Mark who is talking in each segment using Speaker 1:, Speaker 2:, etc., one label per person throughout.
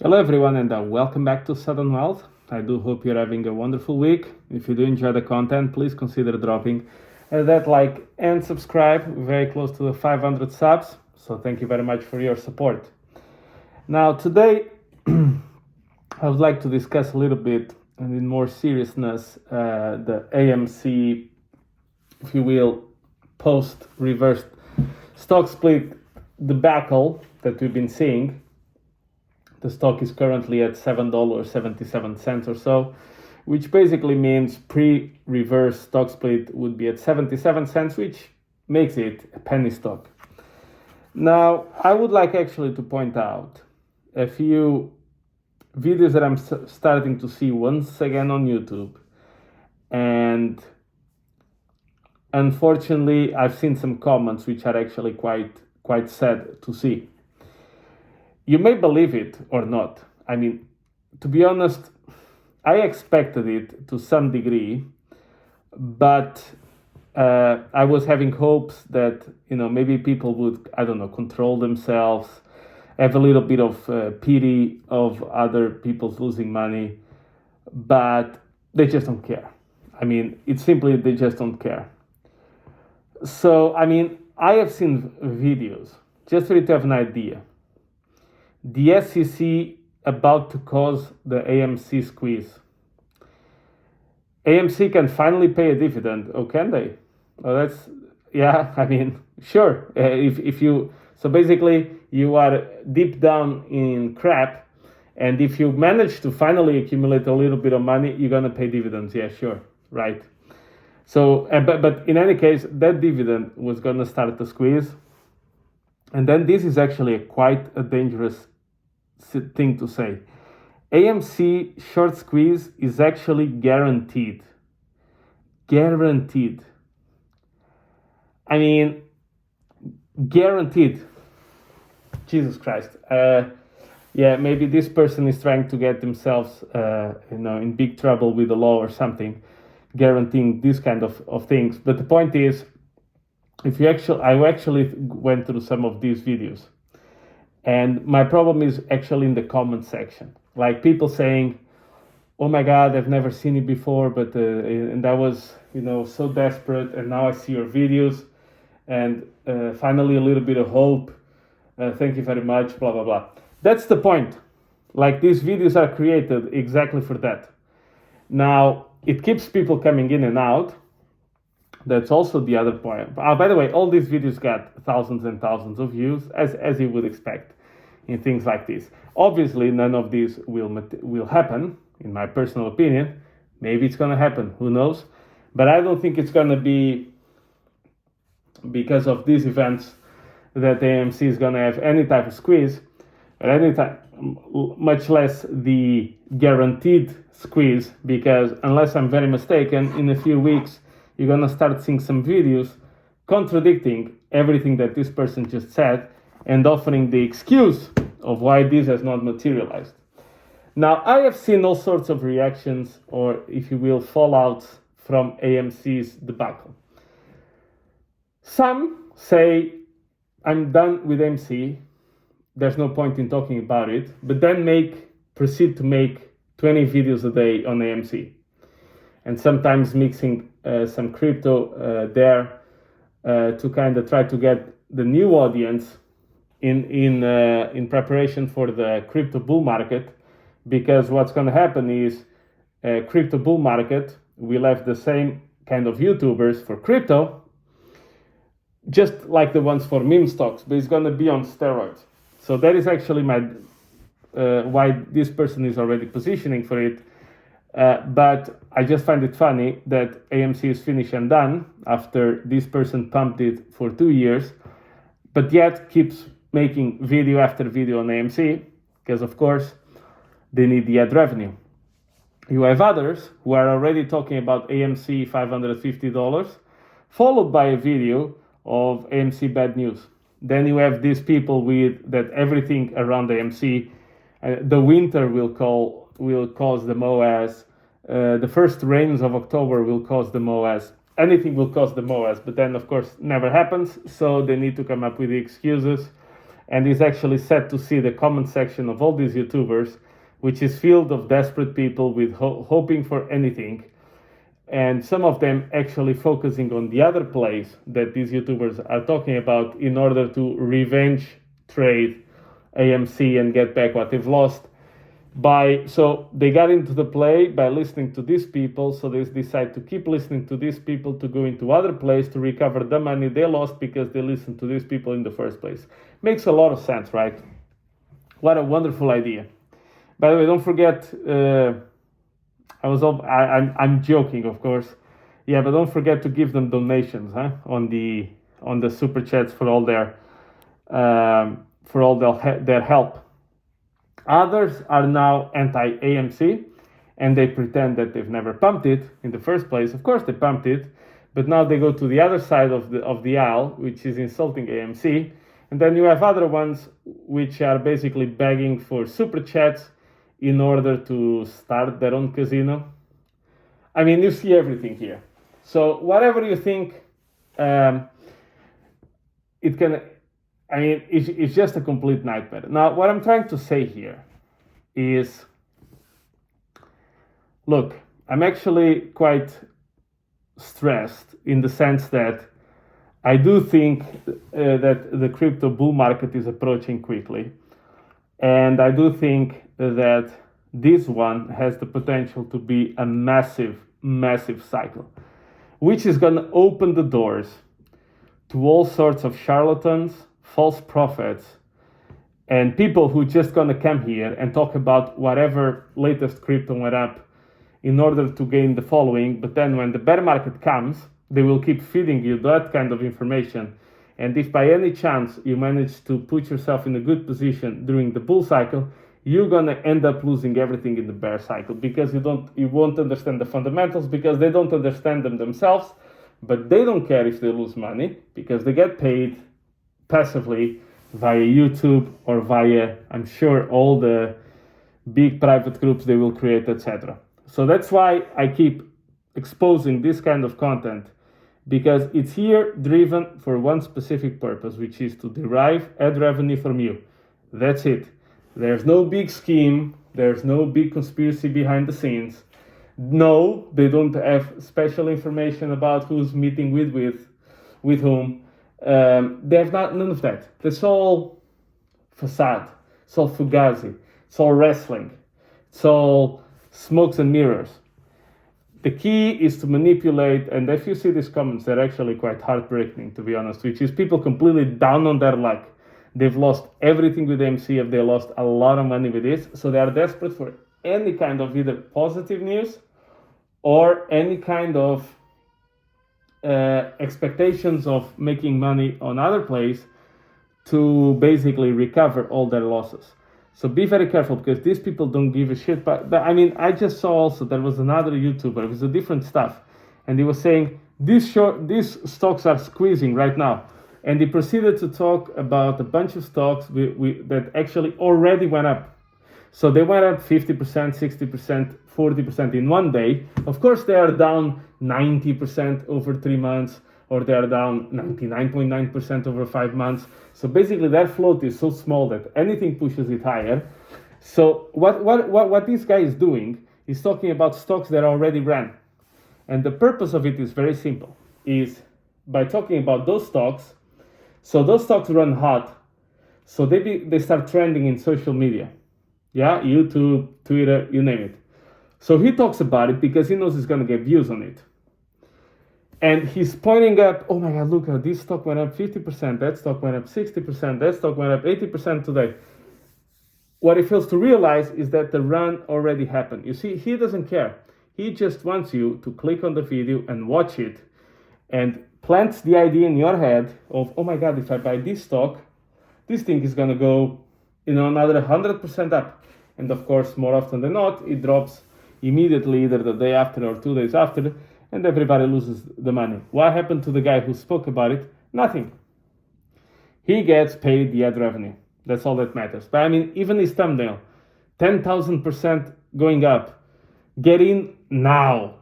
Speaker 1: Hello everyone and welcome back to Sudden Wealth. I do hope you're having a wonderful week. If you do enjoy the content, please consider dropping that like and subscribe. We're very close to the 500 subs, so thank you very much for your support. Now today I would like to discuss a little bit and in more seriousness the AMC, if you will, post reversed stock split debacle that we've been seeing. The stock is currently at $7.77 or so, which basically means pre-reverse stock split would be at 77 cents, which makes it a penny stock. Now, I would like actually to point out a few videos that I'm starting to see once again on YouTube. And unfortunately, I've seen some comments which are actually quite sad to see. You may believe it or not. I mean, to be honest, I expected it to some degree, but I was having hopes that, maybe people would, control themselves, have a little bit of pity of other people losing money, but they just don't care. I mean, it's simply they just don't care. So, I have seen videos, just for you to have an idea. The SEC about to cause the AMC squeeze. AMC can finally pay a dividend, or can they? Well, sure. So basically you are deep down in crap, and if you manage to finally accumulate a little bit of money, you're gonna pay dividends. Yeah, sure, right. So, but in any case, that dividend was gonna start to squeeze, and then this is actually quite a dangerous thing to say. AMC short squeeze is actually guaranteed. Guaranteed. Guaranteed. Jesus Christ. Maybe this person is trying to get themselves, in big trouble with the law or something, guaranteeing this kind of things. But the point is, I actually went through some of these videos. And my problem is actually in the comment section. Like people saying, oh my God, I've never seen it before, but and I was, so desperate, and now I see your videos, and finally a little bit of hope. Thank you very much, blah, blah, blah. That's the point. Like, these videos are created exactly for that. Now, it keeps people coming in and out. That's also the other point. By the way, all these videos got thousands and thousands of views, as you would expect in things like this. Obviously, none of these will happen, in my personal opinion. Maybe it's going to happen, who knows? But I don't think it's going to be because of these events that AMC is going to have any type of squeeze, or much less the guaranteed squeeze, because unless I'm very mistaken, in a few weeks, you're going to start seeing some videos contradicting everything that this person just said and offering the excuse of why this has not materialized. Now, I have seen all sorts of reactions, or if you will, fallouts from AMC's debacle. Some say, I'm done with AMC, there's no point in talking about it, but then proceed to make 20 videos a day on AMC. And sometimes mixing some crypto there to kind of try to get the new audience in preparation for the crypto bull market, because what's going to happen is crypto bull market will have the same kind of YouTubers for crypto, just like the ones for meme stocks, but it's going to be on steroids. So that is actually why this person is already positioning for it. But I just find it funny that AMC is finished and done after this person pumped it for 2 years, but yet keeps making video after video on AMC, because of course they need the ad revenue. You have others who are already talking about AMC $550, followed by a video of AMC bad news. Then you have these people with that everything around AMC, the winter will cause the MOAS. The first rains of October will cause the MOAS. Anything will cause the MOAS, but then of course never happens. So they need to come up with the excuses. and is actually sad to see the comment section of all these YouTubers, which is filled of desperate people with hoping for anything, and some of them actually focusing on the other plays that these YouTubers are talking about in order to revenge trade AMC and get back what they've lost. So they got into the play by listening to these people, so they decide to keep listening to these people to go into other plays to recover the money they lost because they listened to these people in the first place. Makes a lot of sense, right? What a wonderful idea. By the way, don't forget, I'm joking, of course. Yeah, but don't forget to give them donations, on the super chats for all their help. Others are now anti-AMC, and they pretend that they've never pumped it in the first place. Of course, they pumped it, but now they go to the other side of the aisle, which is insulting AMC. And then you have other ones which are basically begging for super chats in order to start their own casino. I mean, you see everything here. So whatever you think, it's just a complete nightmare. Now, what I'm trying to say here is, look, I'm actually quite stressed in the sense that I do think that the crypto bull market is approaching quickly. And I do think that this one has the potential to be a massive, massive cycle, which is going to open the doors to all sorts of charlatans, false prophets, and people who just going to come here and talk about whatever latest crypto went up in order to gain the following. But then when the bear market comes, they will keep feeding you that kind of information. And if by any chance you manage to put yourself in a good position during the bull cycle, you're going to end up losing everything in the bear cycle because you won't understand the fundamentals because they don't understand them themselves. But they don't care if they lose money because they get paid passively via YouTube or via, I'm sure, all the big private groups they will create, etc. So that's why I keep exposing this kind of content, because it's here driven for one specific purpose, which is to derive ad revenue from you. That's it. There's no big scheme. There's no big conspiracy behind the scenes. No, they don't have special information about who's meeting with whom. They have none of that. It's all facade. It's all fugazi. It's all wrestling. It's all smokes and mirrors. The key is to manipulate, and if you see these comments, they're actually quite heartbreaking, to be honest, which is people completely down on their luck. They've lost everything with MCF. They lost a lot of money with this, so they are desperate for any kind of either positive news or any kind of expectations of making money on other plays to basically recover all their losses. So be very careful, because these people don't give a shit. But I mean, I just saw also there was another YouTuber with a different stuff, and he was saying these stocks are squeezing right now, and he proceeded to talk about a bunch of stocks that actually already went up. So they went up 50%, 60%, 40% in one day. Of course, they are down 90% over 3 months, or they are down 99.9% over 5 months. So basically, their float is so small that anything pushes it higher. So what this guy is doing is talking about stocks that already ran. And the purpose of it is very simple, is by talking about those stocks, so those stocks run hot, so they start trending in social media. Yeah, YouTube, Twitter, you name it. So he talks about it because he knows he's going to get views on it. And he's pointing up, oh my God, look, this stock went up 50%, that stock went up 60%, that stock went up 80% today. What he fails to realize is that the run already happened. You see, he doesn't care. He just wants you to click on the video and watch it, and plants the idea in your head of, oh my God, if I buy this stock, this thing is going to go, another 100% up. And of course, more often than not, it drops immediately, either the day after or 2 days after, and everybody loses the money. What happened to the guy who spoke about it? Nothing. He gets paid the ad revenue. That's all that matters. But I mean, even his thumbnail, 10,000% going up. Get in now.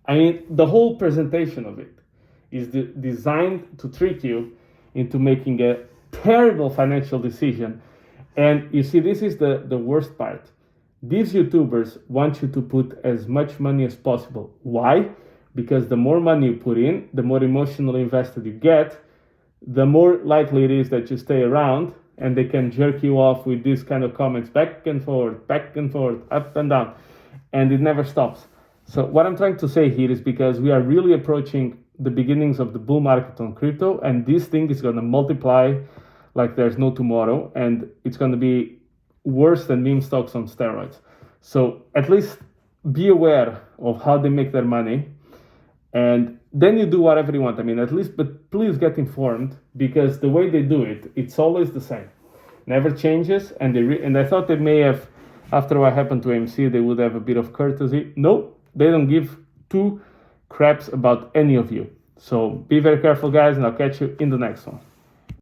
Speaker 1: I mean, the whole presentation of it is designed to trick you into making a terrible financial decision. And you see, this is the worst part. These YouTubers want you to put as much money as possible. Why? Because the more money you put in, the more emotionally invested you get, the more likely it is that you stay around, and they can jerk you off with these kind of comments back and forth, up and down, and it never stops. So what I'm trying to say here is, because we are really approaching the beginnings of the bull market on crypto, and this thing is going to multiply like there's no tomorrow, and it's going to be worse than meme stocks on steroids. So at least be aware of how they make their money, and then you do whatever you want. I mean, at least, but please get informed, because the way they do it, it's always the same, never changes. And and I thought they may have, after what happened to AMC, they would have a bit of courtesy. No, they don't give two craps about any of you. So be very careful, guys, and I'll catch you in the next one.